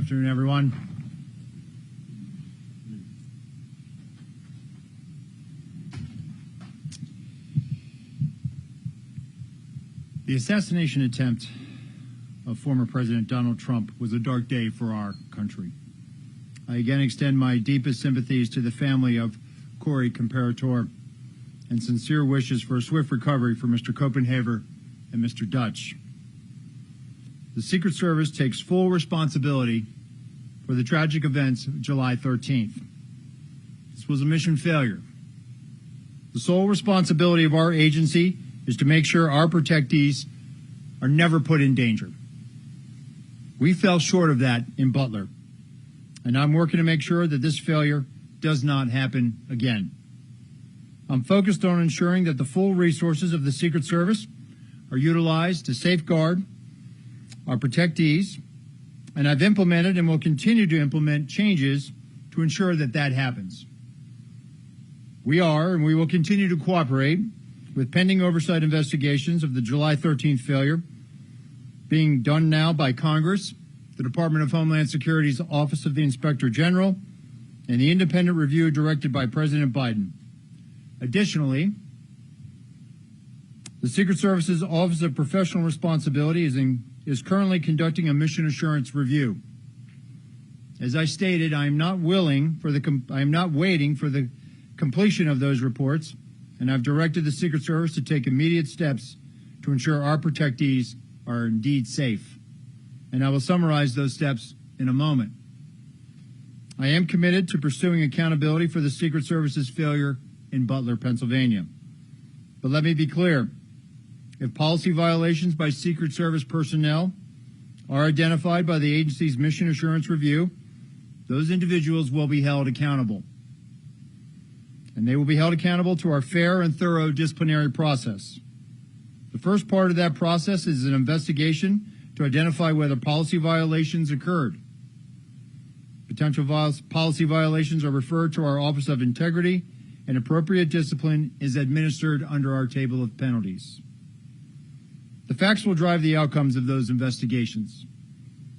afternoon, everyone. The assassination attempt of former President Donald Trump was a dark day for our country. I again extend my deepest sympathies to the family of Corey Comparator and sincere wishes for a swift recovery for Mr. Copenhaver and Mr. Dutch. The Secret Service takes full responsibility for the tragic events of July 13th. This was a mission failure. The sole responsibility of our agency is to make sure our protectees are never put in danger. We fell short of that in Butler, and I'm working to make sure that this failure does not happen again. I'm focused on ensuring that the full resources of the Secret Service are utilized to safeguard our protectees, and I've implemented and will continue to implement changes to ensure that that happens. We are and we will continue to cooperate with pending oversight investigations of the July 13th failure being done now by Congress, the Department of Homeland Security's Office of the Inspector General, and the independent review directed by President Biden. Additionally, the Secret Service's Office of Professional Responsibility is currently conducting a mission assurance review. As I stated, I am not waiting for the completion of those reports, and I've directed the Secret Service to take immediate steps to ensure our protectees are indeed safe. And I will summarize those steps in a moment. I am committed to pursuing accountability for the Secret Service's failure in Butler, Pennsylvania. But let me be clear. If policy violations by Secret Service personnel are identified by the agency's mission assurance review, those individuals will be held accountable. And they will be held accountable to our fair and thorough disciplinary process. The first part of that process is an investigation to identify whether policy violations occurred. Potential policy violations are referred to our Office of Integrity, and appropriate discipline is administered under our table of penalties. The facts will drive the outcomes of those investigations,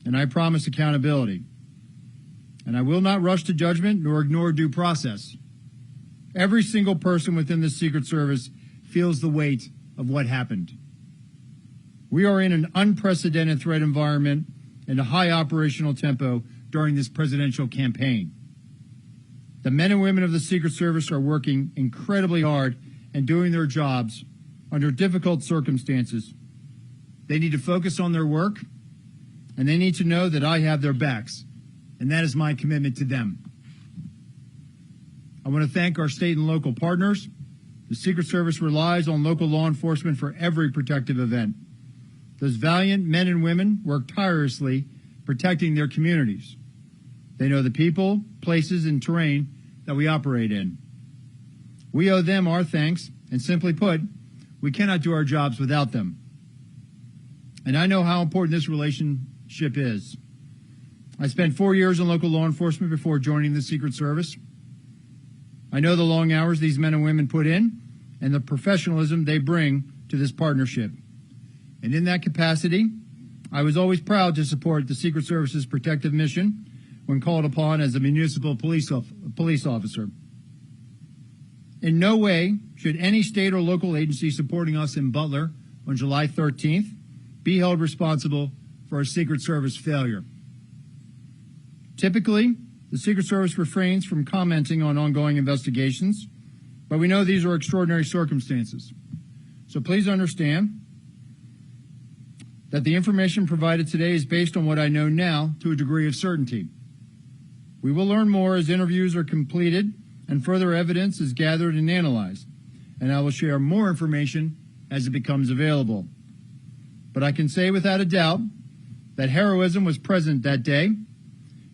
and I promise accountability. And I will not rush to judgment nor ignore due process. Every single person within the Secret Service feels the weight of what happened. We are in an unprecedented threat environment and a high operational tempo during this presidential campaign. The men and women of the Secret Service are working incredibly hard and doing their jobs under difficult circumstances. They need to focus on their work, and they need to know that I have their backs, and that is my commitment to them. I want to thank our state and local partners. The Secret Service relies on local law enforcement for every protective event. Those valiant men and women work tirelessly protecting their communities. They know the people, places, and terrain that we operate in. We owe them our thanks, and simply put, we cannot do our jobs without them. And I know how important this relationship is. I spent 4 years in local law enforcement before joining the Secret Service. I know the long hours these men and women put in and the professionalism they bring to this partnership. And in that capacity, I was always proud to support the Secret Service's protective mission when called upon as a municipal police officer. In no way should any state or local agency supporting us in Butler on July 13th be held responsible for a Secret Service failure. Typically, the Secret Service refrains from commenting on ongoing investigations, but we know these are extraordinary circumstances. So please understand that the information provided today is based on what I know now to a degree of certainty. We will learn more as interviews are completed and further evidence is gathered and analyzed, and I will share more information as it becomes available. But I can say without a doubt that heroism was present that day.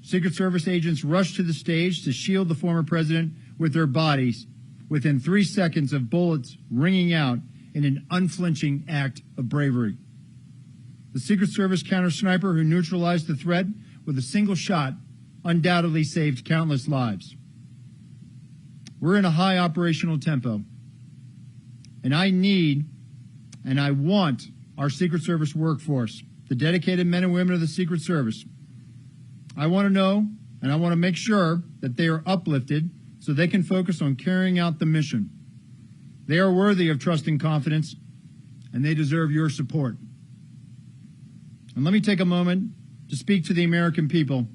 Secret Service agents rushed to the stage to shield the former president with their bodies within 3 seconds of bullets ringing out in an unflinching act of bravery. The Secret Service counter-sniper who neutralized the threat with a single shot undoubtedly saved countless lives. We're in a high operational tempo, and I need and I want our Secret Service workforce, the dedicated men and women of the Secret Service, I want to know and I want to make sure that they are uplifted so they can focus on carrying out the mission. They are worthy of trust and confidence, and they deserve your support. And let me take a moment to speak to the American people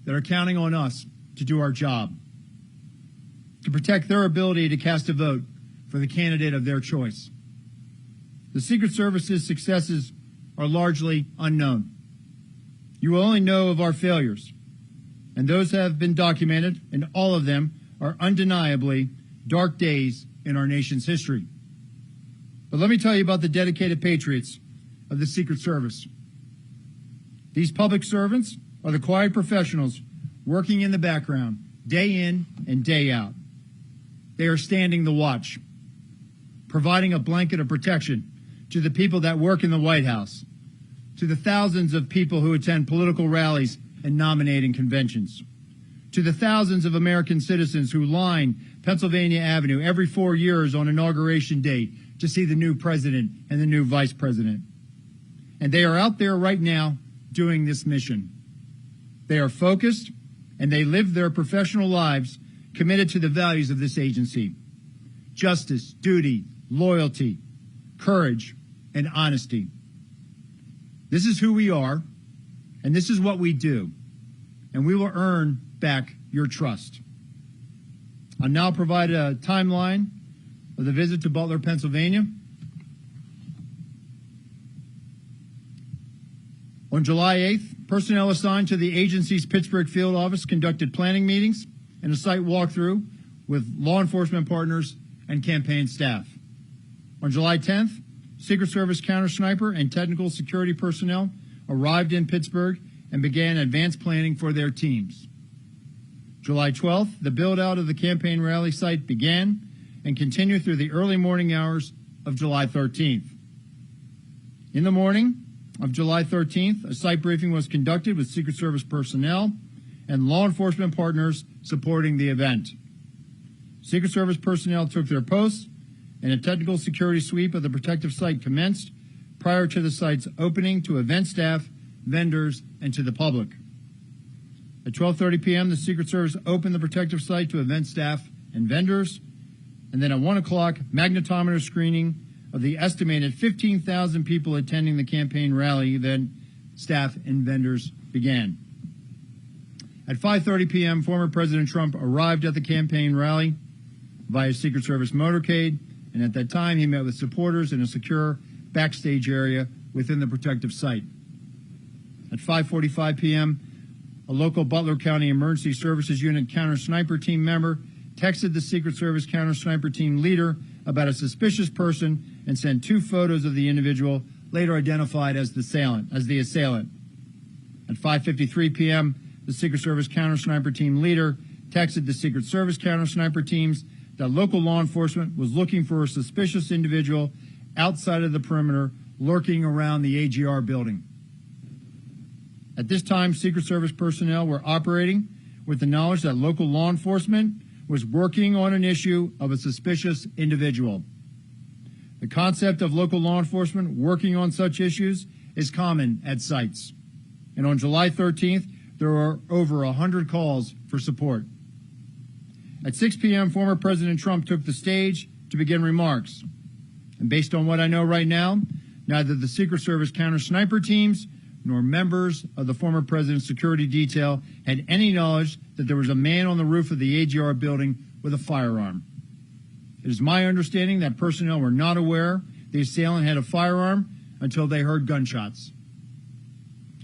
that are counting on us to do our job, to protect their ability to cast a vote for the candidate of their choice. The Secret Service's successes are largely unknown. You will only know of our failures, and those have been documented, and all of them are undeniably dark days in our nation's history. But let me tell you about the dedicated patriots of the Secret Service. These public servants are the quiet professionals working in the background, day in and day out. They are standing the watch, providing a blanket of protection to the people that work in the White House, to the thousands of people who attend political rallies and nominating conventions, to the thousands of American citizens who line Pennsylvania Avenue every 4 years on Inauguration Day to see the new president and the new vice president. And they are out there right now doing this mission. They are focused, and they live their professional lives committed to the values of this agency: justice, duty, loyalty, courage, and honesty. This is who we are, and this is what we do, and we will earn back your trust. I'll now provide a timeline of the visit to Butler, Pennsylvania. On July 8th, personnel assigned to the agency's Pittsburgh field office conducted planning meetings and a site walkthrough with law enforcement partners and campaign staff. On July 10th, Secret Service counter sniper and technical security personnel arrived in Pittsburgh and began advanced planning for their teams. July 12th, the build-out of the campaign rally site began and continued through the early morning hours of July 13th. In the morning of July 13th, a site briefing was conducted with Secret Service personnel and law enforcement partners supporting the event. Secret Service personnel took their posts, and a technical security sweep of the protective site commenced prior to the site's opening to event staff, vendors, and to the public. At 12:30 p.m., the Secret Service opened the protective site to event staff and vendors, and then at 1 o'clock, magnetometer screening of the estimated 15,000 people attending the campaign rally event, staff and vendors began. At 5:30 p.m., former President Trump arrived at the campaign rally via Secret Service motorcade, and at that time he met with supporters in a secure backstage area within the protective site. At 5:45 p.m., a local Butler County Emergency Services Unit counter-sniper team member texted the Secret Service counter-sniper team leader about a suspicious person and sent 2 photos of the individual, later identified as the assailant. At 5:53 p.m., the Secret Service counter-sniper team leader texted the Secret Service counter-sniper teams that local law enforcement was looking for a suspicious individual outside of the perimeter lurking around the AGR building. At this time, Secret Service personnel were operating with the knowledge that local law enforcement was working on an issue of a suspicious individual. The concept of local law enforcement working on such issues is common at sites. And on July 13th, there were over 100 calls for support. At 6 p.m., former President Trump took the stage to begin remarks. And based on what I know right now, neither the Secret Service counter-sniper teams nor members of the former president's security detail had any knowledge that there was a man on the roof of the AGR building with a firearm. It is my understanding that personnel were not aware the assailant had a firearm until they heard gunshots.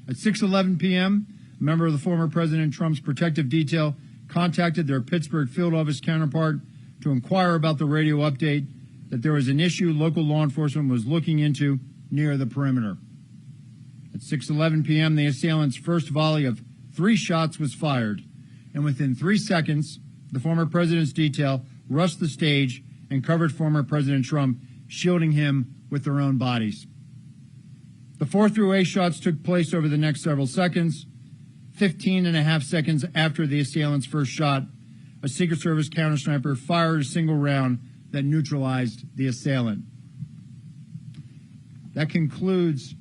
At 6:11 p.m., a member of the former President Trump's protective detail contacted their Pittsburgh field office counterpart to inquire about the radio update that there was an issue local law enforcement was looking into near the perimeter. At 6:11 p.m., the assailant's first volley of 3 shots was fired, and within 3 seconds, the former president's detail rushed the stage and covered former President Trump, shielding him with their own bodies. The 4 through 8 shots took place over the next several seconds. 15.5 seconds after the assailant's first shot, a Secret Service counter-sniper fired a single round that neutralized the assailant. That concludes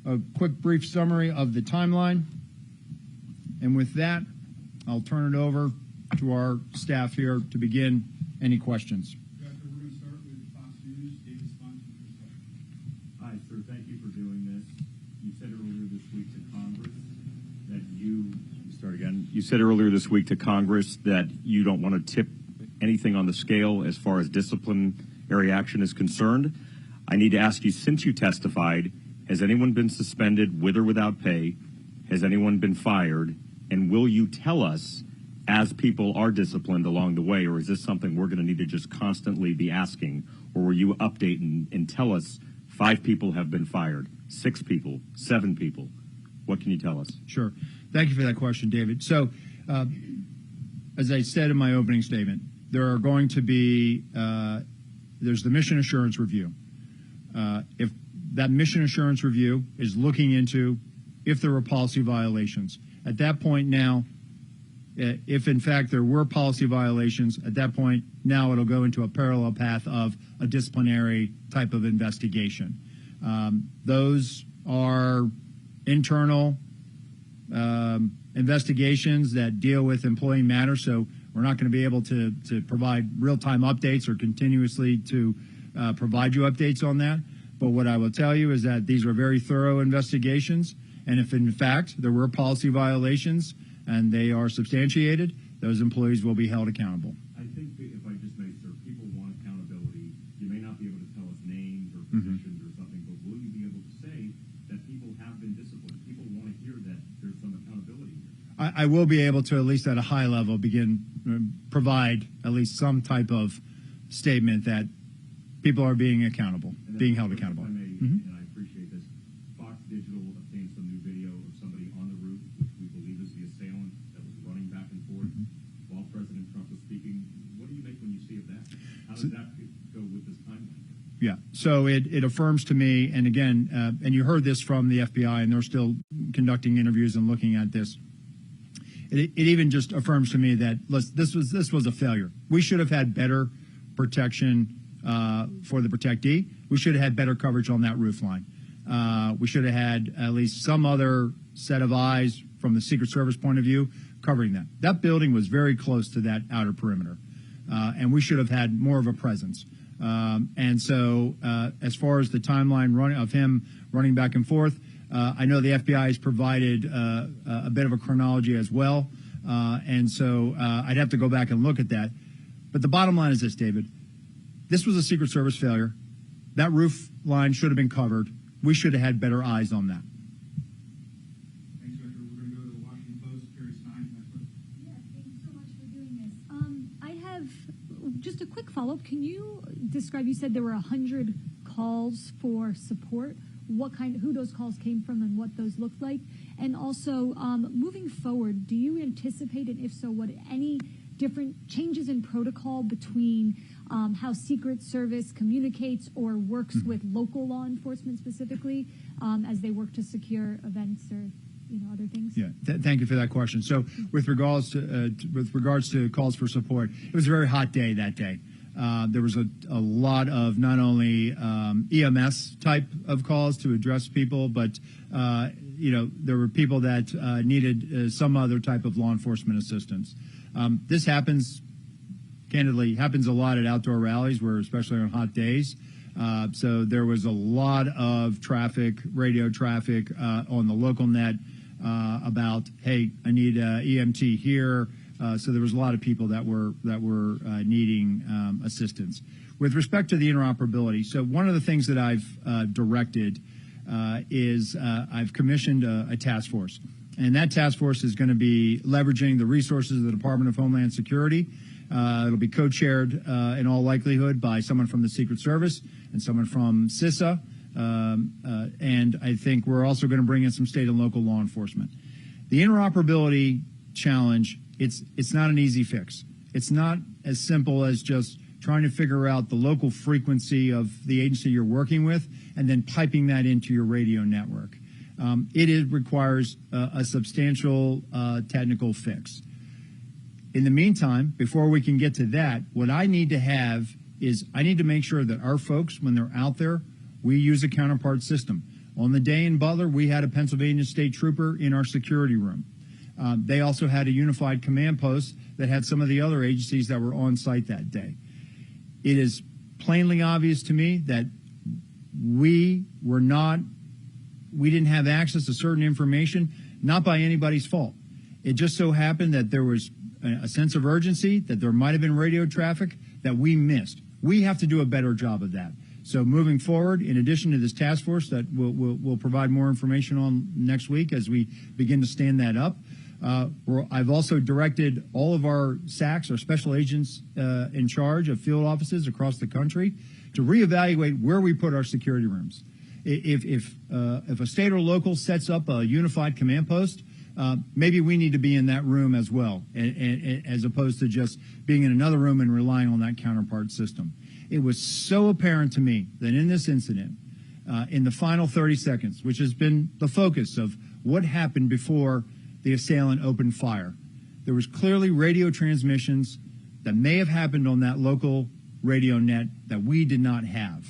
a quick, brief summary of the timeline. And with that, I'll turn it over to our staff here to begin any questions. Director, we're going to start with Fox News. David Spons with your start. Hi, sir. Thank you for doing this. You said earlier this week to Congress that you start again. You said earlier this week to Congress that you don't want to tip anything on the scale as far as disciplinary action is concerned. I need to ask you, since you testified, has anyone been suspended with or without pay? Has anyone been fired? And will you tell us as people are disciplined along the way, or is this something we're going to need to just constantly be asking? Or will you update and tell us 5 people have been fired, 6 people, 7 people? What can you tell us? Sure. Thank you for that question, David. So, as I said in my opening statement, there are going to be, there's the mission assurance review. If that mission assurance review is looking into if there were policy violations. At that point now, if in fact there were policy violations, at that point now it'll go into a parallel path of a disciplinary type of investigation. Those are internal investigations that deal with employee matters, so we're not going to be able to provide real-time updates or continuously to provide you updates on that. But what I will tell you is that these are very thorough investigations, and if in fact there were policy violations and they are substantiated, those employees will be held accountable. I think that if I just may, sir, people want accountability. You may not be able to tell us names or positions or something, but will you be able to say that people have been disciplined? People want to hear that there's some accountability here. I will be able to, at least at a high level, provide at least some type of statement that people are being accountable, being held accountable. If I may, and I appreciate this, Fox Digital obtained some new video of somebody on the roof, which we believe is the assailant that was running back and forth while President Trump was speaking. What do you make when you see of that? How does that go with this timeline? Yeah, so it affirms to me, and again, and you heard this from the FBI, and they're still conducting interviews and looking at this. It even just affirms to me that this was a failure. We should have had better protection for the protectee. We should have had better coverage on that roof line. We should have had at least some other set of eyes from the Secret Service point of view covering that. That building was very close to that outer perimeter, and we should have had more of a presence. And so as far as the timeline of him running back and forth, I know the FBI has provided a bit of a chronology as well, and so I'd have to go back and look at that. But the bottom line is this, David. This was a Secret Service failure. That roof line should have been covered. We should have had better eyes on that. Thanks, Director. We're going to go to the Washington Post. Carrie Stein, next one. Yeah, thank you so much for doing this. I have just a quick follow-up. Can you describe, you said there were 100 calls for support. Who those calls came from and what those looked like? And also, moving forward, do you anticipate, and if so, what any different changes in protocol between how Secret Service communicates or works with local law enforcement specifically as they work to secure events or other things? Yeah, thank you for that question. So with regards to calls for support, it was a very hot day that day. There was a lot of not only EMS type of calls to address people, but there were people that needed some other type of law enforcement assistance. This happens a lot at outdoor rallies, where especially on hot days. So there was a lot of traffic, radio traffic on the local net about, hey, I need EMT here. So there was a lot of people that were needing assistance. With respect to the interoperability, so one of the things that I've directed is I've commissioned a task force. And that task force is going to be leveraging the resources of the Department of Homeland Security. It'll be co-chaired in all likelihood by someone from the Secret Service and someone from CISA. And I think we're also going to bring in some state and local law enforcement. The interoperability challenge, it's not an easy fix. It's not as simple as just trying to figure out the local frequency of the agency you're working with and then piping that into your radio network. It requires a substantial technical fix. In the meantime, before we can get to that, what I need to have is I need to make sure that our folks, when they're out there, we use a counterpart system. On the day in Butler, we had a Pennsylvania state trooper in our security room. They also had a unified command post that had some of the other agencies that were on site that day. It is plainly obvious to me that we didn't have access to certain information, not by anybody's fault. It just so happened that there was a sense of urgency, that there might have been radio traffic that we missed. We have to do a better job of that. So moving forward, in addition to this task force that we'll provide more information on next week as we begin to stand that up, I've also directed all of our SACs, our special agents in charge of field offices across the country, to reevaluate where we put our security rooms. If a state or local sets up a unified command post, maybe we need to be in that room as well, as opposed to just being in another room and relying on that counterpart system. It was so apparent to me that in this incident, in the final 30 seconds, which has been the focus of what happened before the assailant opened fire, there was clearly radio transmissions that may have happened on that local radio net that we did not have.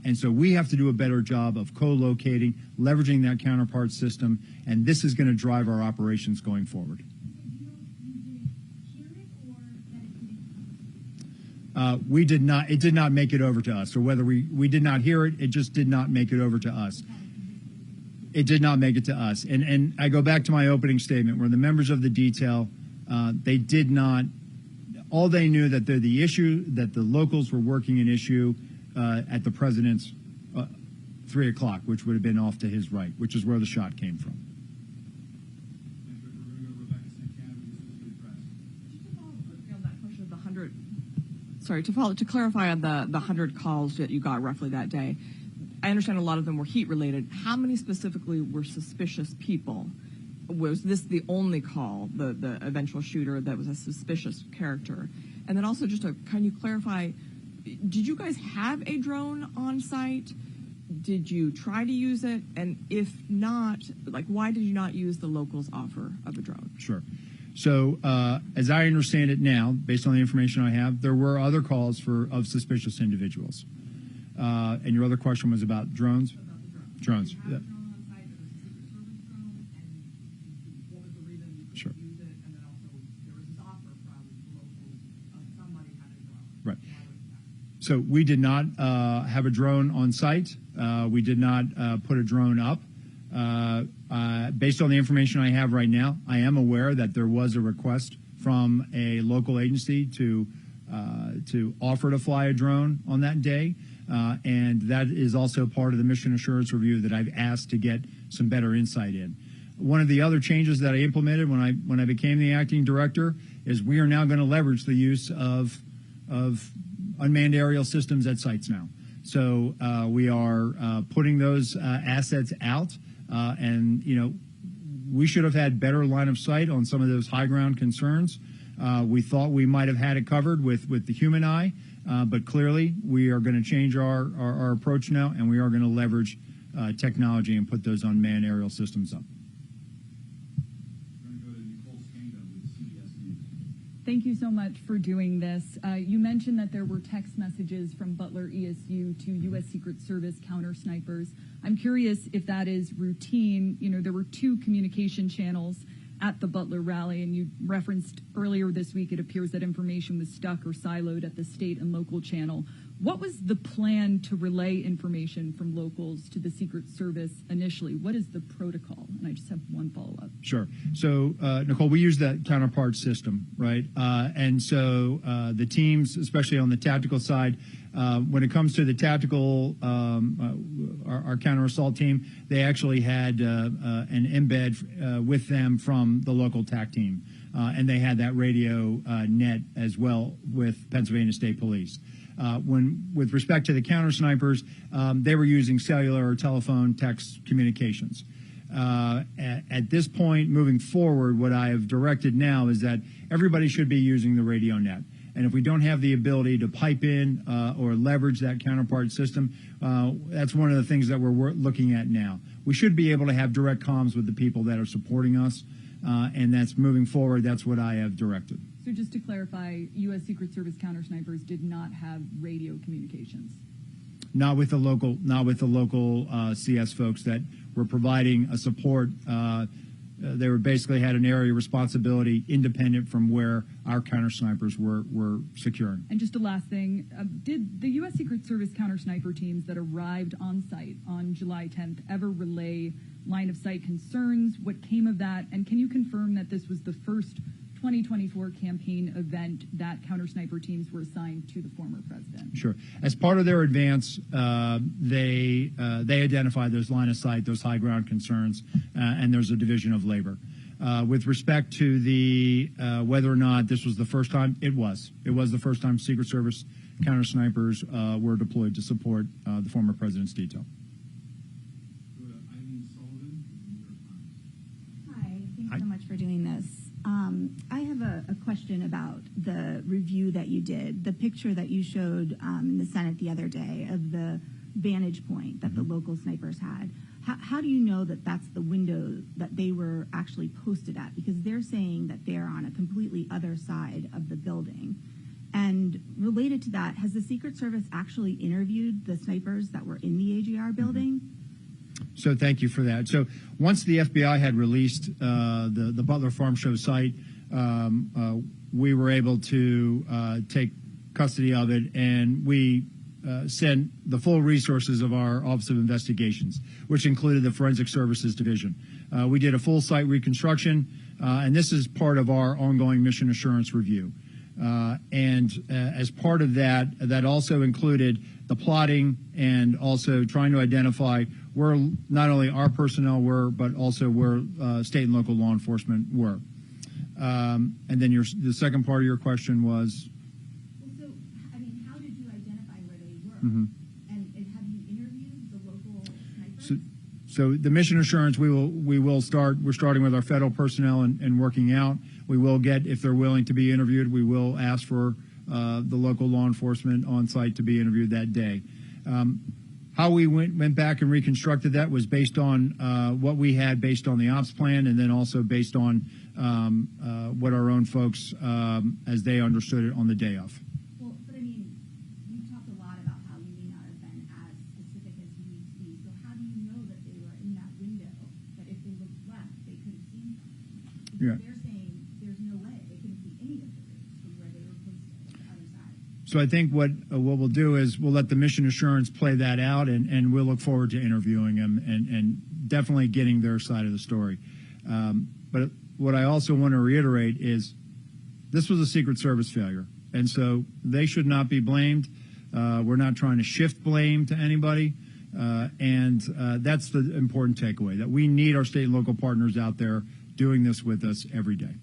And so we have to do a better job of co-locating, leveraging that counterpart system, and this is going to drive our operations going forward. We did not. It did not make it over to us, or whether we did not hear it, it just did not make it over to us. It did not make it to us. And I go back to my opening statement where the members of the detail, they did not. All they knew that the issue, that the locals were working an issue at the president's 3 o'clock, which would have been off to his right, which is where the shot came from. To clarify on the 100 calls that you got roughly that day, I understand a lot of them were heat related. How many specifically were suspicious people? Was this the only call, the eventual shooter that was a suspicious character? And then also can you clarify, did you guys have a drone on site? Did you try to use it? And if not, why did you not use the locals' offer of a drone? Sure. So as I understand it now, based on the information I have, there were other calls of suspicious individuals. And your other question was about drones? About the drones. You had a drone on site that was a Secret Service drone, and what was the reason you couldn't use it? And then also there was this offer from the locals of somebody had a drone. Right. So we did not have a drone on site. We did not put a drone up. Based on the information I have right now, I am aware that there was a request from a local agency to offer to fly a drone on that day, and that is also part of the mission assurance review that I've asked to get some better insight in. One of the other changes that I implemented when I became the acting director is we are now going to leverage the use of unmanned aerial systems at sites now. So we are putting those assets out. And, we should have had better line of sight on some of those high ground concerns. We thought we might have had it covered with the human eye, but clearly we are going to change our approach now, and we are going to leverage technology and put those unmanned aerial systems up. Thank you so much for doing this. You mentioned that there were text messages from Butler ESU to U.S. Secret Service counter snipers. I'm curious if that is routine. There were 2 communication channels at the Butler rally, and you referenced earlier this week it appears that information was stuck or siloed at the state and local channel. What was the plan to relay information from locals to the Secret Service initially? What is the protocol? And I just have one follow-up. Sure. So, Nicole, we use that counterpart system, right? And so the teams, especially on the tactical side, when it comes to the tactical, our counter-assault team, they actually had an embed with them from the local TAC team. And they had that radio net as well with Pennsylvania State Police. With respect to the counter snipers, they were using cellular or telephone text communications. At this point, moving forward, what I have directed now is that everybody should be using the radio net. And if we don't have the ability to pipe in or leverage that counterpart system, that's one of the things that we're looking at now. We should be able to have direct comms with the people that are supporting us, and that's moving forward. That's what I have directed. So just to clarify, U.S. Secret Service counter snipers did not have radio communications. Not with the local CS folks that were providing a support. they were basically had an area of responsibility independent from where our counter snipers were securing. And just a last thing, did the U.S. Secret Service counter sniper teams that arrived on site on July 10th ever relay line of sight concerns? What came of that? And can you confirm that this was the first 2024 campaign event that counter sniper teams were assigned to the former president? Sure. As part of their advance, they identified those line of sight, those high ground concerns, and there's a division of labor. With respect to the whether or not this was the first time, it was. It was the first time Secret Service counter snipers were deployed to support the former president's detail. Hi, thanks so much for doing this. I have a question about the review that you did, the picture that you showed in the Senate the other day of the vantage point that the local snipers had. How do you know that that's the window that they were actually posted at? Because they're saying that they're on a completely other side of the building. And related to that, has the Secret Service actually interviewed the snipers that were in the AGR building? So thank you for that. So once the FBI had released the Butler Farm Show site, we were able to take custody of it, and we sent the full resources of our Office of Investigations, which included the Forensic Services Division. We did a full site reconstruction, and this is part of our ongoing mission assurance review. And as part of that, that also included the plotting and also trying to identify where not only our personnel were, but also where state and local law enforcement were. And then the second part of your question was? Well, so, I mean, how did you identify where they were? Mm-hmm. And have you interviewed the local snipers? So the mission assurance, we're starting with our federal personnel and working out. We will get, if they're willing to be interviewed, we will ask for the local law enforcement on site to be interviewed that day. How we went back and reconstructed that was based on what we had based on the ops plan, and then also based on what our own folks, as they understood it on the day of. Well, but I mean, we've talked a lot about how you may not have been as specific as you need to be. So how do you know that they were in that window, that if they looked left, they could have seen something? Because they're saying there's no way they couldn't see any of the roofs from where they were posted at the other side. So I think what we'll do is we'll let the mission assurance play that out, and we'll look forward to interviewing them and definitely getting their side of the story. But what I also want to reiterate is this was a Secret Service failure, and so they should not be blamed. We're not trying to shift blame to anybody, and that's the important takeaway, that we need our state and local partners out there doing this with us every day.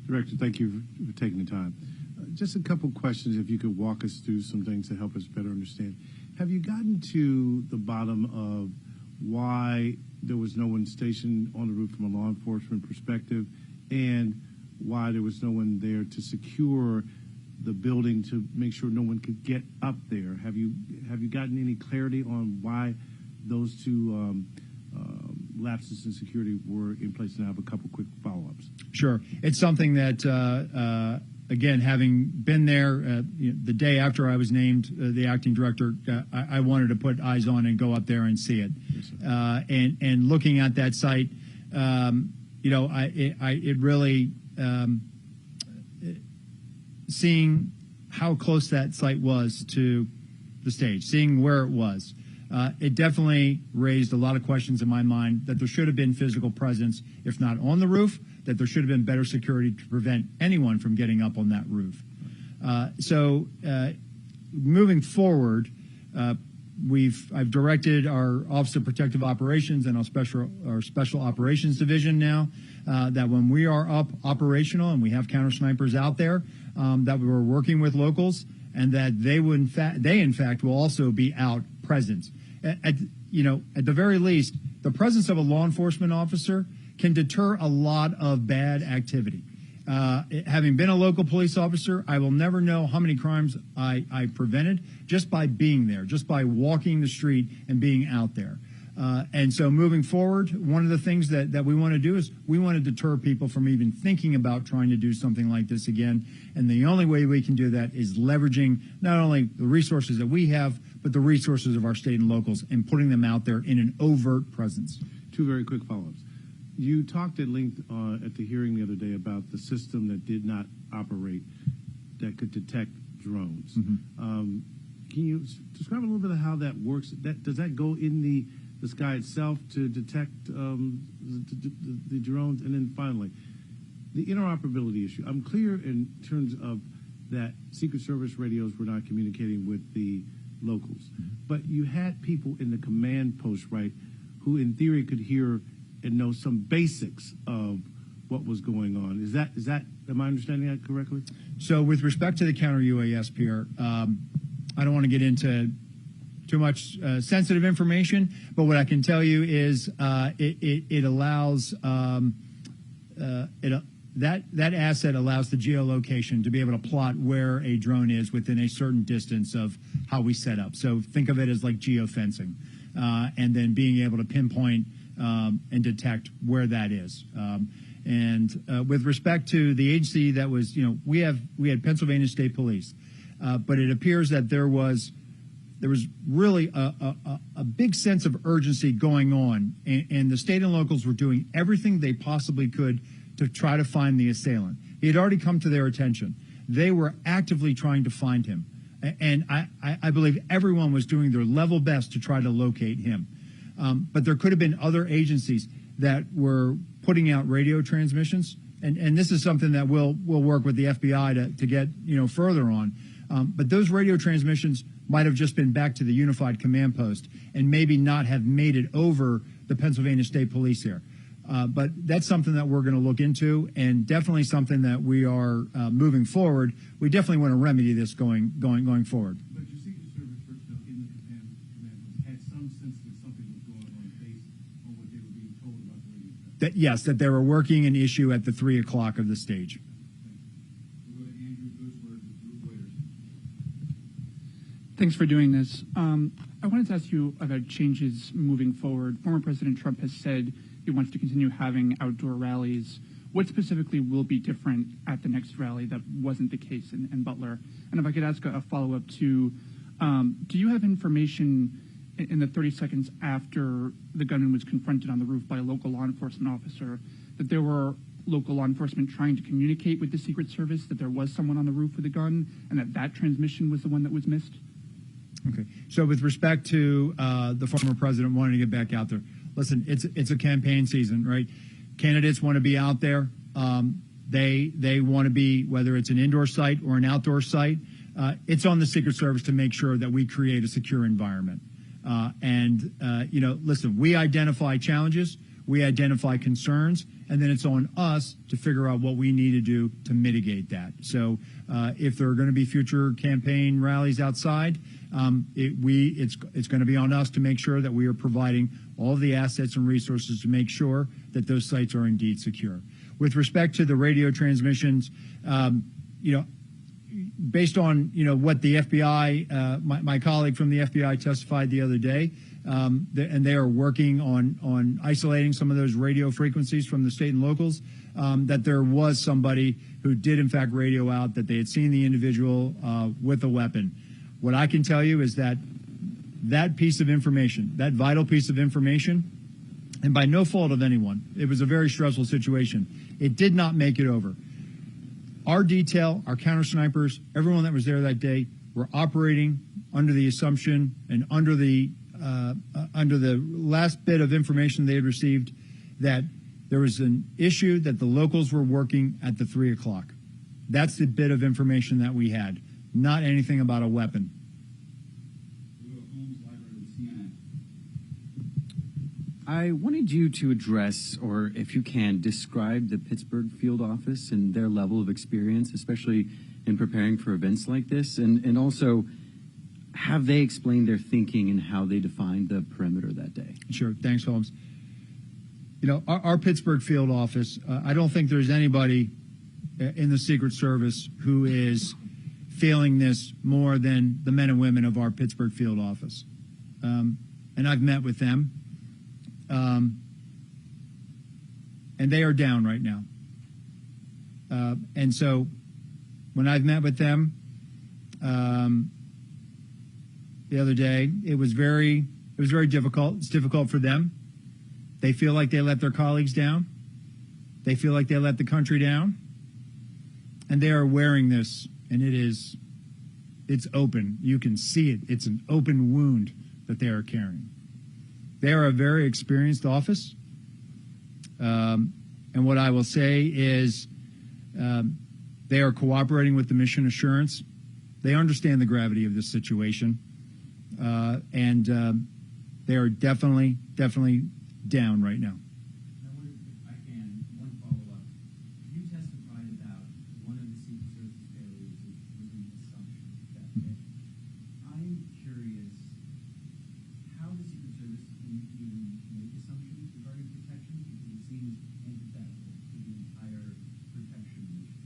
Director, thank you for taking the time. Just a couple questions, if you could walk us through some things to help us better understand. Have you gotten to the bottom of why there was no one stationed on the roof from a law enforcement perspective, and why there was no one there to secure the building to make sure no one could get up there? Have you gotten any clarity on why those two lapses in security were in place? And I have a couple quick follow-ups. Sure. It's something that, again, having been there the day after I was named the acting director, I wanted to put eyes on and go up there and see it. Yes, and looking at that site, it really, seeing how close that site was to the stage, seeing where it was, it definitely raised a lot of questions in my mind that there should have been physical presence, if not on the roof, that there should have been better security to prevent anyone from getting up on that roof. So moving forward, I've directed our Office of Protective Operations and our Special Operations Division now that when we are up operational and we have counter snipers out there, that we were working with locals, and that they in fact will also be out present. At the very least, the presence of a law enforcement officer can deter a lot of bad activity. Having been a local police officer, I will never know how many crimes I prevented just by being there, just by walking the street and being out there. And so moving forward, one of the things that we want to do is we want to deter people from even thinking about trying to do something like this again. And the only way we can do that is leveraging not only the resources that we have, but the resources of our state and locals and putting them out there in an overt presence. Two very quick follow-ups. You talked at length at the hearing the other day about the system that did not operate that could detect drones. Mm-hmm. Can you describe a little bit of how that works? Does that go in the sky itself to detect the drones? And then finally, the interoperability issue. I'm clear in terms of that Secret Service radios were not communicating with the locals. Mm-hmm. But you had people in the command post, right, who in theory could hear and know some basics of what was going on. Is that am I understanding that correctly? So with respect to the counter UAS, Pierre, I don't want to get into too much sensitive information, but what I can tell you is it allows that asset allows the geolocation to be able to plot where a drone is within a certain distance of how we set up. So think of it as like geofencing, and then being able to pinpoint and detect where that is. And with respect to the agency that was, we had Pennsylvania State Police, but it appears that there was really a big sense of urgency going on, and the state and locals were doing everything they possibly could to try to find the assailant. He had already come to their attention. They were actively trying to find him, and I believe everyone was doing their level best to try to locate him. But there could have been other agencies that were putting out radio transmissions, and this is something that we'll work with the FBI to get further on. But those radio transmissions might have just been back to the unified command post and maybe not have made it over the Pennsylvania State Police here. But that's something that we're going to look into, and definitely something that we are moving forward. We definitely want to remedy this going forward. But your Secret Service personnel in the command post had some sense that something was going on based on what they were being told about the radio stuff. That they were working an issue at the 3 o'clock of the stage. Thanks for doing this. I wanted to ask you about changes moving forward. Former President Trump has said he wants to continue having outdoor rallies. What specifically will be different at the next rally that wasn't the case in Butler? And if I could ask a follow-up to, do you have information in the 30 seconds after the gunman was confronted on the roof by a local law enforcement officer that there were local law enforcement trying to communicate with the Secret Service that there was someone on the roof with a gun and that transmission was the one that was missed? Okay. So with respect to the former president wanting to get back out there, listen, it's a campaign season, right? Candidates want to be out there. They want to be, whether it's an indoor site or an outdoor site, it's on the Secret Service to make sure that we create a secure environment. Listen, we identify challenges, we identify concerns, and then it's on us to figure out what we need to do to mitigate that. So if there are going to be future campaign rallies outside, it's going to be on us to make sure that we are providing all of the assets and resources to make sure that those sites are indeed secure. With respect to the radio transmissions, based on what the FBI, my colleague from the FBI testified the other day, and they are working on isolating some of those radio frequencies from the state and locals, that there was somebody who did in fact radio out that they had seen the individual with a weapon. What I can tell you is that piece of information, that vital piece of information, and by no fault of anyone, it was a very stressful situation. It did not make it over. Our detail, our counter snipers, everyone that was there that day were operating under the assumption and under the last bit of information they had received that there was an issue that the locals were working at the 3 o'clock. That's the bit of information that we had, not anything about a weapon. I wanted you to address, or if you can, describe the Pittsburgh field office and their level of experience, especially in preparing for events like this, and also have they explained their thinking and how they defined the perimeter that day? Sure. Thanks, Holmes. Our Pittsburgh field office, I don't think there's anybody in the Secret Service who is feeling this more than the men and women of our Pittsburgh field office. And I've met with them. And they are down right now. And so when I've met with them, the other day. It was very difficult. It's difficult for them. They feel like they let their colleagues down. They feel like they let the country down. And they are wearing this, and it's open. You can see it. It's an open wound that they are carrying. They are a very experienced office. And what I will say is they are cooperating with the mission assurance. They understand the gravity of this situation. And they are definitely down right now. I wonder if I can, one follow-up. You testified about one of the Secret Service failures was an assumption that day. I'm curious how the Secret Service can even make assumptions regarding protection, because it seems antithetical to the entire protection mission.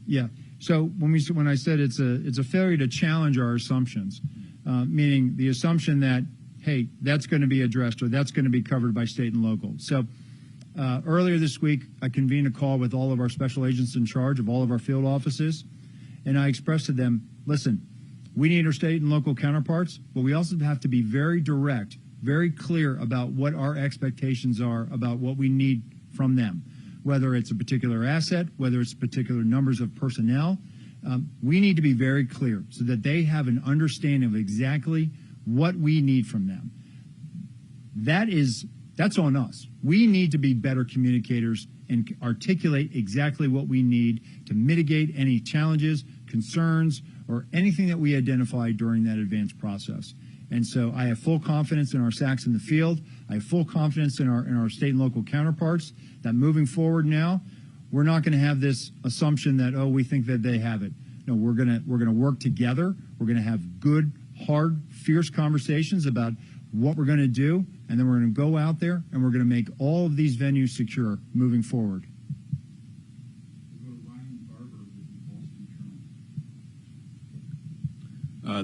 Yeah. So when I said it's a failure to challenge our assumptions, meaning the assumption that, hey, that's going to be addressed or that's going to be covered by state and local. So earlier this week, I convened a call with all of our special agents in charge of all of our field offices, and I expressed to them, listen, we need our state and local counterparts, but we also have to be very direct, very clear about what our expectations are about what we need from them, whether it's a particular asset, whether it's particular numbers of personnel. We need to be very clear so that they have an understanding of exactly what we need from them. That's on us. We need to be better communicators and articulate exactly what we need to mitigate any challenges, concerns, or anything that we identify during that advanced process. And so I have full confidence in our SACs in the field. I have full confidence in our state and local counterparts that moving forward now, we're not going to have this assumption that, oh, we think that they have it. No, we're going to work together. We're going to have good, hard, fierce conversations about what we're going to do, and then we're going to go out there and we're going to make all of these venues secure moving forward.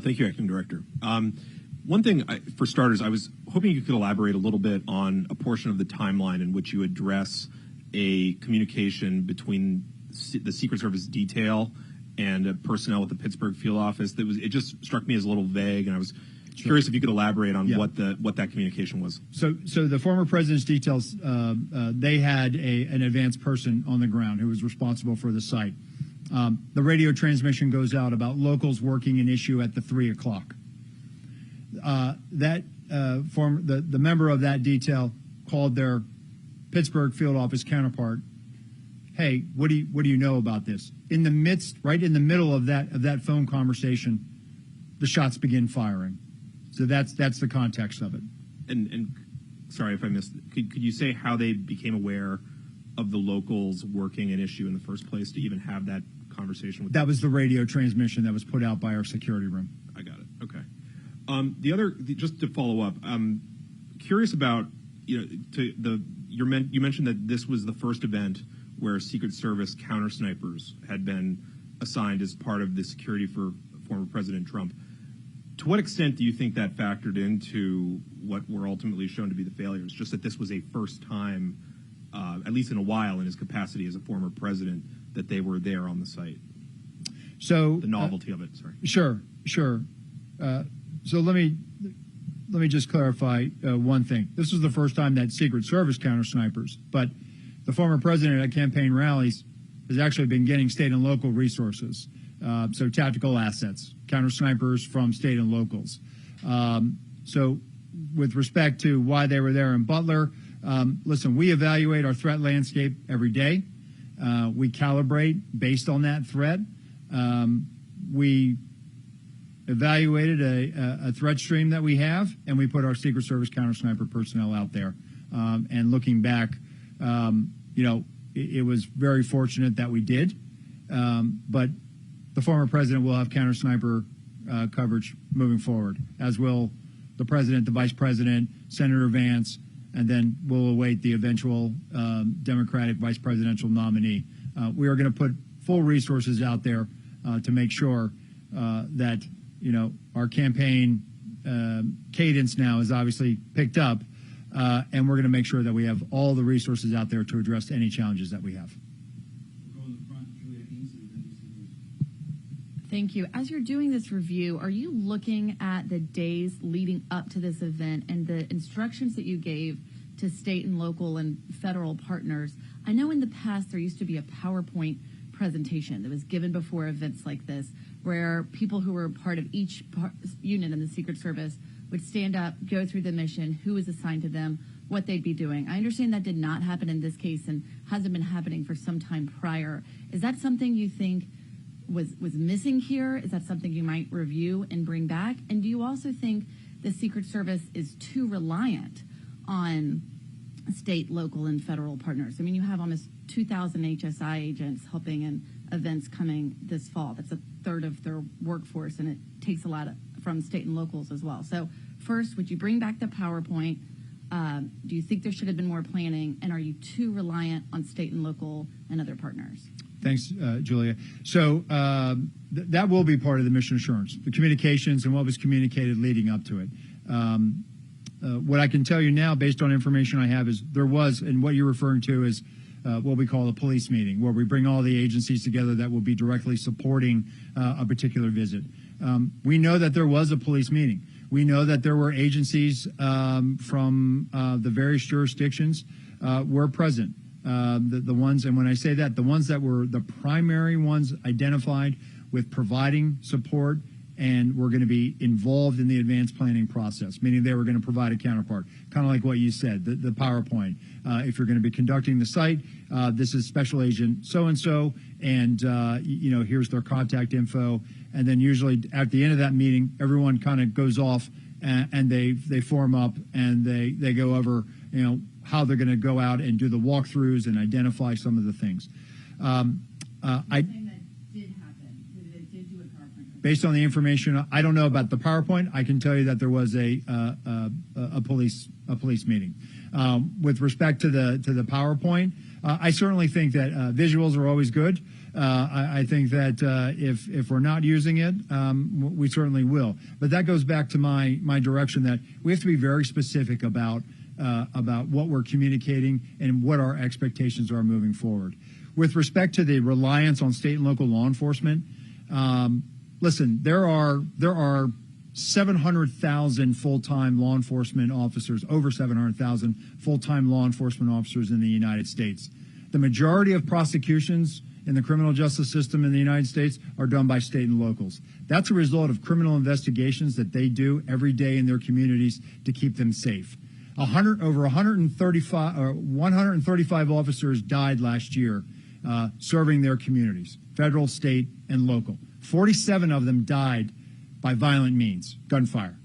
Thank you, Acting Director. One thing, for starters, I was hoping you could elaborate a little bit on a portion of the timeline in which you address a communication between the Secret Service detail and personnel at the Pittsburgh field office. It just struck me as a little vague, and I was curious if you could elaborate on what that communication was. So the former president's details, they had an advanced person on the ground who was responsible for the site. The radio transmission goes out about locals working an issue at the 3 o'clock. The member of that detail called their Pittsburgh field office counterpart. Hey, what do you know about this? In the midst, right in the middle of that phone conversation, the shots begin firing. So that's the context of it. And sorry if I missed. Could you say how they became aware of the locals working an issue in the first place to even have that conversation with them? That was the radio transmission that was put out by our security room. I got it. Okay. Just to follow up, I'm curious about you mentioned that this was the first event where Secret Service counter snipers had been assigned as part of the security for former President Trump. To what extent do you think that factored into what were ultimately shown to be the failures? Just that this was a first time, at least in a while, in his capacity as a former president, that they were there on the site. So the novelty of it. Sorry. Sure. So let me just clarify one thing. This was the first time that Secret Service counter snipers, but the former president at campaign rallies has actually been getting state and local resources. So tactical assets, counter snipers from state and locals. So with respect to why they were there in Butler, listen, we evaluate our threat landscape every day. We calibrate based on that threat. We evaluated a threat stream that we have, and we put our Secret Service counter sniper personnel out there. And looking back, it was very fortunate that we did. But the former president will have counter sniper coverage moving forward, as will the president, the vice president, Senator Vance, and then we'll await the eventual Democratic vice presidential nominee. We are going to put full resources out there to make sure that our campaign cadence now is obviously picked up, and we're going to make sure that we have all the resources out there to address any challenges that we have. Thank you. As you're doing this review, are you looking at the days leading up to this event and the instructions that you gave to state and local and federal partners? I know in the past there used to be a PowerPoint presentation that was given before events like this, where people who were part of each unit in the Secret Service would stand up, go through the mission, who was assigned to them, what they'd be doing. I understand that did not happen in this case and hasn't been happening for some time prior. Is that something you think was missing here? Is that something you might review and bring back? And do you also think the Secret Service is too reliant on state, local, and federal partners? I mean, you have almost 2,000 HSI agents helping in events coming this fall. That's a third of their workforce, and it takes a lot from state and locals as well. So first, would you bring back the PowerPoint? Do you think there should have been more planning? And are you too reliant on state and local and other partners? Thanks, Julia. So that will be part of the mission assurance, the communications and what was communicated leading up to it. What I can tell you now, based on information I have, is there was, and what you're referring to is what we call a police meeting, where we bring all the agencies together that will be directly supporting a particular visit. We know that there was a police meeting. We know that there were agencies from the various jurisdictions were present. The ones, and when I say that, the ones that were the primary ones identified with providing support and were going to be involved in the advanced planning process, meaning they were going to provide a counterpart, kind of like what you said, the PowerPoint. If you're going to be conducting the site, this is Special Agent so-and-so, and here's their contact info. And then usually at the end of that meeting, everyone kind of goes off and they form up and they go over, how they're going to go out and do the walkthroughs and identify some of the things. Based on the information, I don't know about the PowerPoint. I can tell you that there was a police meeting. With respect to the PowerPoint, I certainly think that visuals are always good. I think that if we're not using it, we certainly will. But that goes back to my direction that we have to be very specific about what we're communicating and what our expectations are moving forward. With respect to the reliance on state and local law enforcement, listen, there are 700,000 full-time law enforcement officers, over 700,000 full-time law enforcement officers in the United States. The majority of prosecutions in the criminal justice system in the United States are done by state and locals. That's a result of criminal investigations that they do every day in their communities to keep them safe. Over 135 officers died last year serving their communities, federal, state, and local. 47 of them died by violent means, gunfire.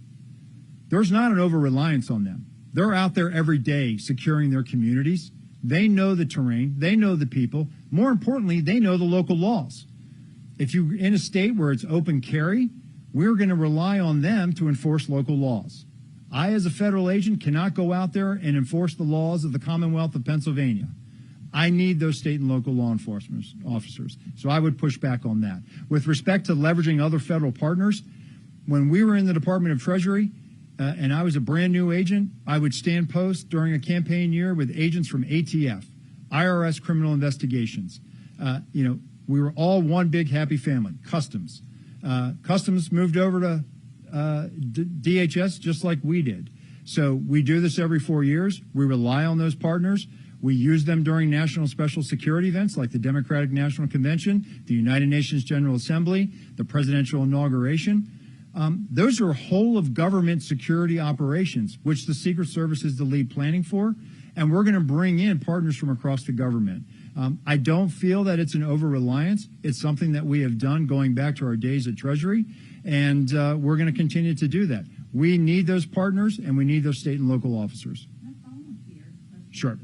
There's not an over-reliance on them. They're out there every day securing their communities. They know the terrain. They know the people. More importantly, they know the local laws. If you're in a state where it's open carry, we're going to rely on them to enforce local laws. I, as a federal agent, cannot go out there and enforce the laws of the Commonwealth of Pennsylvania. I need those state and local law enforcement officers. So I would push back on that. With respect to leveraging other federal partners, when we were in the Department of Treasury and I was a brand new agent, I would stand post during a campaign year with agents from ATF, IRS criminal investigations. We were all one big happy family. Customs. Customs moved over to DHS just like we did. So we do this every 4 years. We rely on those partners. We use them during national special security events like the Democratic National Convention, the United Nations General Assembly, the presidential inauguration. Those are whole of government security operations, which the Secret Service is the lead planning for, and we're going to bring in partners from across the government. I don't feel that it's an over-reliance. It's something that we have done going back to our days at Treasury, and we're going to continue to do that. We need those partners, and we need those state and local officers. Sure.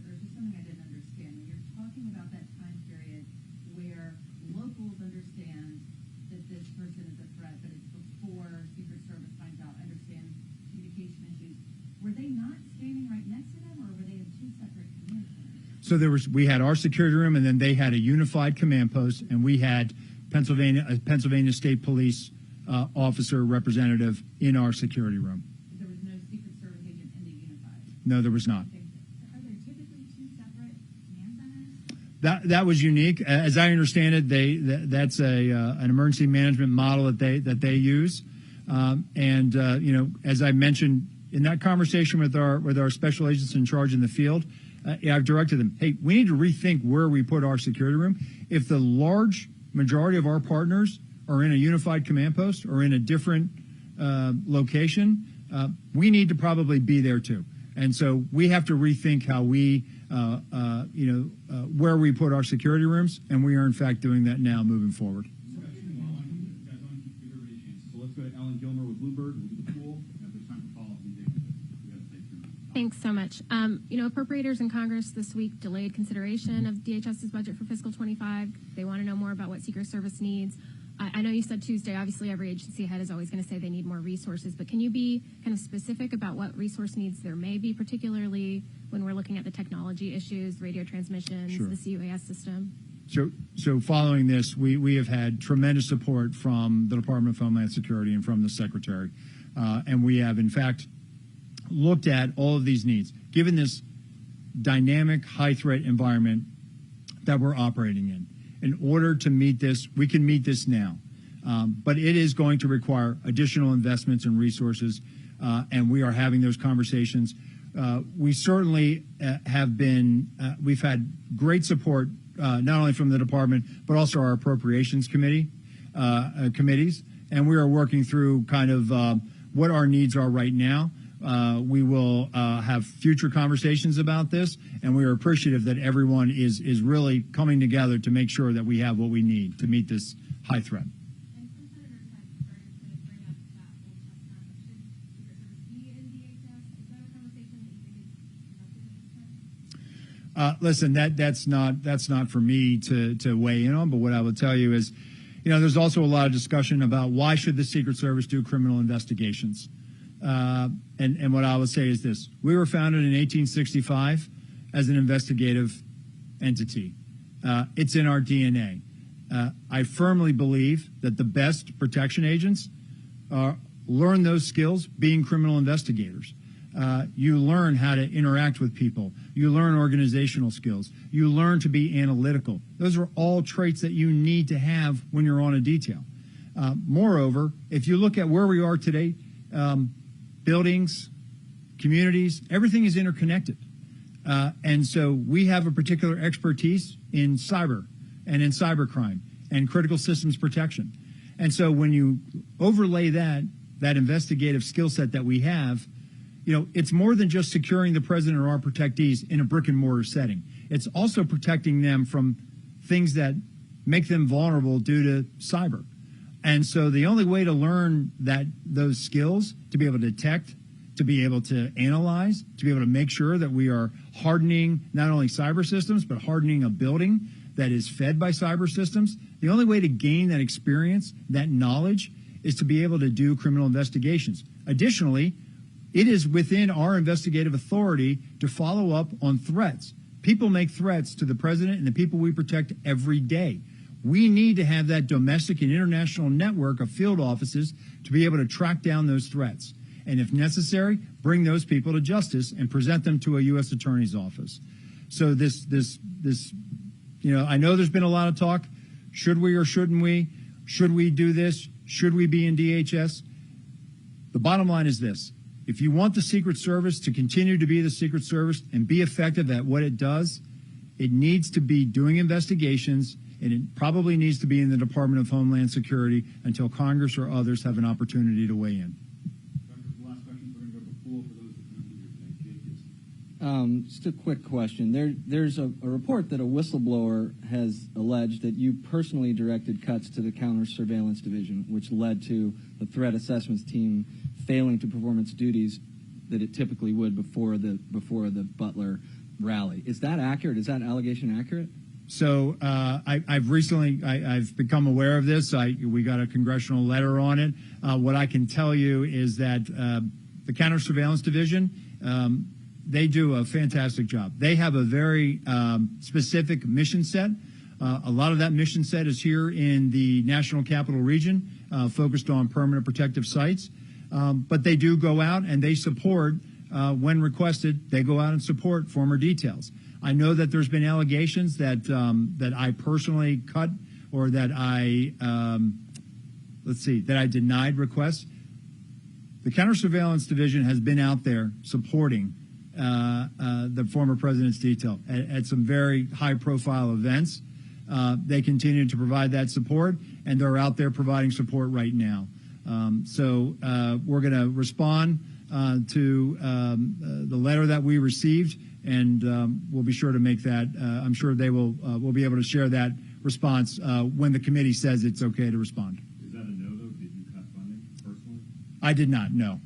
So we had our security room, and then they had a unified command post, and we had Pennsylvania State Police officer representative in our security room. There was no Secret Service agent in the unified? No, there was not. Are there typically two separate command centers? That was unique. As I understand it, that's an emergency management model that they use. As I mentioned in that conversation with our special agents in charge in the field, I've directed them, hey, we need to rethink where we put our security room. If the large majority of our partners are in a unified command post or in a different location, we need to probably be there too. And so we have to rethink how we, where we put our security rooms, and we are in fact doing that now moving forward. So let's go to Alan Gilmer with Bloomberg. We'll do the pool. If there's time for follow-up, we got to take 2 minutes. Thanks so much. Appropriators in Congress this week delayed consideration of DHS's budget for fiscal 25. They want to know more about what Secret Service needs. I know you said Tuesday, obviously every agency head is always going to say they need more resources, but can you be kind of specific about what resource needs there may be, particularly when we're looking at the technology issues, radio transmissions, Sure. the CUAS system? So following this, we have had tremendous support from the Department of Homeland Security and from the Secretary. And we have, in fact, looked at all of these needs. Given this dynamic, high-threat environment that we're operating in order to meet this, we can meet this now. But it is going to require additional investments and resources, and we are having those conversations. We certainly we've had great support, not only from the department, but also our appropriations committees, and we are working through kind of what our needs are right now. We will have future conversations about this, and we are appreciative that everyone is really coming together to make sure that we have what we need to meet this high threat. And some senators have started to bring up that whole test should Secret Service be in DHS? Is that a conversation that you think is productive at this time? Listen, that's not for me to weigh in on, but what I will tell you is, there's also a lot of discussion about why should the Secret Service do criminal investigations. And what I will say is this. We were founded in 1865 as an investigative entity. It's in our DNA. I firmly believe that the best protection agents learn those skills being criminal investigators. You learn how to interact with people. You learn organizational skills. You learn to be analytical. Those are all traits that you need to have when you're on a detail. Moreover, if you look at where we are today, buildings, communities, everything is interconnected. And so we have a particular expertise in cyber and in cybercrime and critical systems protection. And so when you overlay that investigative skill set that we have, it's more than just securing the president or our protectees in a brick and mortar setting. It's also protecting them from things that make them vulnerable due to cyber. And so the only way to learn those skills, to be able to detect, to be able to analyze, to be able to make sure that we are hardening not only cyber systems, but hardening a building that is fed by cyber systems, the only way to gain that experience, that knowledge, is to be able to do criminal investigations. Additionally, it is within our investigative authority to follow up on threats. People make threats to the president and the people we protect every day. We need to have that domestic and international network of field offices to be able to track down those threats. And if necessary, bring those people to justice and present them to a U.S. Attorney's office. So I know there's been a lot of talk. Should we or shouldn't we? Should we do this? Should we be in DHS? The bottom line is this. If you want the Secret Service to continue to be the Secret Service and be effective at what it does, it needs to be doing investigations, and it probably needs to be in the Department of Homeland Security until Congress or others have an opportunity to weigh in. The last question, we're going to go to the pool for those that couldn't be here today. Jake, yes. Just a quick question. There's a report that a whistleblower has alleged that you personally directed cuts to the counter surveillance division, which led to the threat assessments team failing to perform its duties that it typically would before the Butler rally. Is that accurate? Is that allegation accurate? So I've become aware of this. We got a congressional letter on it. What I can tell you is that the counter surveillance division, they do a fantastic job. They have a very specific mission set. A lot of that mission set is here in the National Capital Region, focused on permanent protective sites. But they do go out and they support, when requested, they go out and support former details. I know that there's been allegations that that I personally cut or that I that I denied requests. The Counter-Surveillance Division has been out there supporting the former president's detail at some very high-profile events. They continue to provide that support, and they're out there providing support right now. So we're going to respond to the letter that we received, and we'll be sure to make that. I'm sure they will. We'll be able to share that response when the committee says it's okay to respond. Is that a no, though? Did you cut funding personally? I did not. No.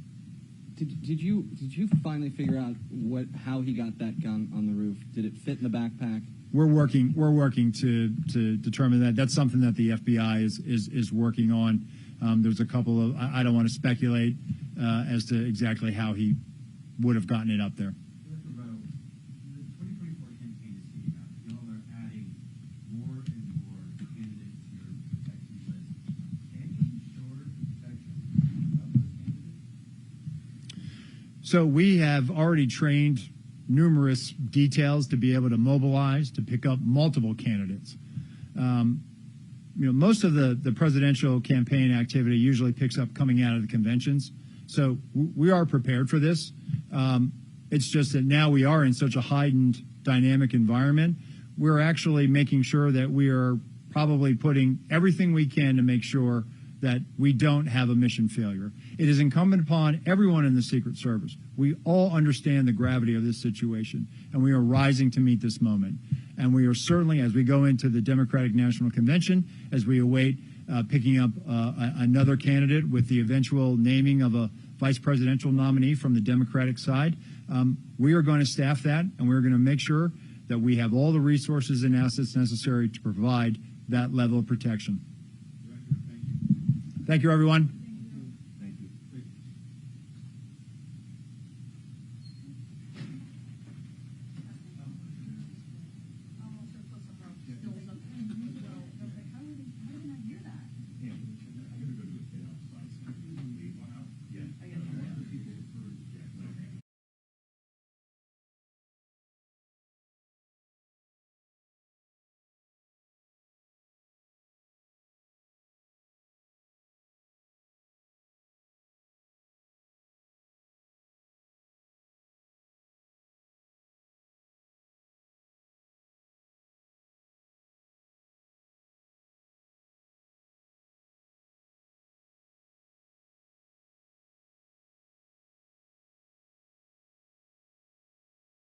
Did you finally figure out how he got that gun on the roof? Did it fit in the backpack? We're working to determine that. That's something that the FBI is working on. There's a couple of I don't want to speculate as to exactly how he would have gotten it up there. So we have already trained numerous details to be able to mobilize, to pick up multiple candidates. Most of the presidential campaign activity usually picks up coming out of the conventions. So we are prepared for this. It's just that now we are in such a heightened dynamic environment. We're actually making sure that we are probably putting everything we can to make sure that we don't have a mission failure. It is incumbent upon everyone in the Secret Service. We all understand the gravity of this situation, and we are rising to meet this moment. And we are certainly, as we go into the Democratic National Convention, as we await picking up another candidate with the eventual naming of a vice presidential nominee from the Democratic side, we are going to staff that, and we're going to make sure that we have all the resources and assets necessary to provide that level of protection. Thank you, everyone.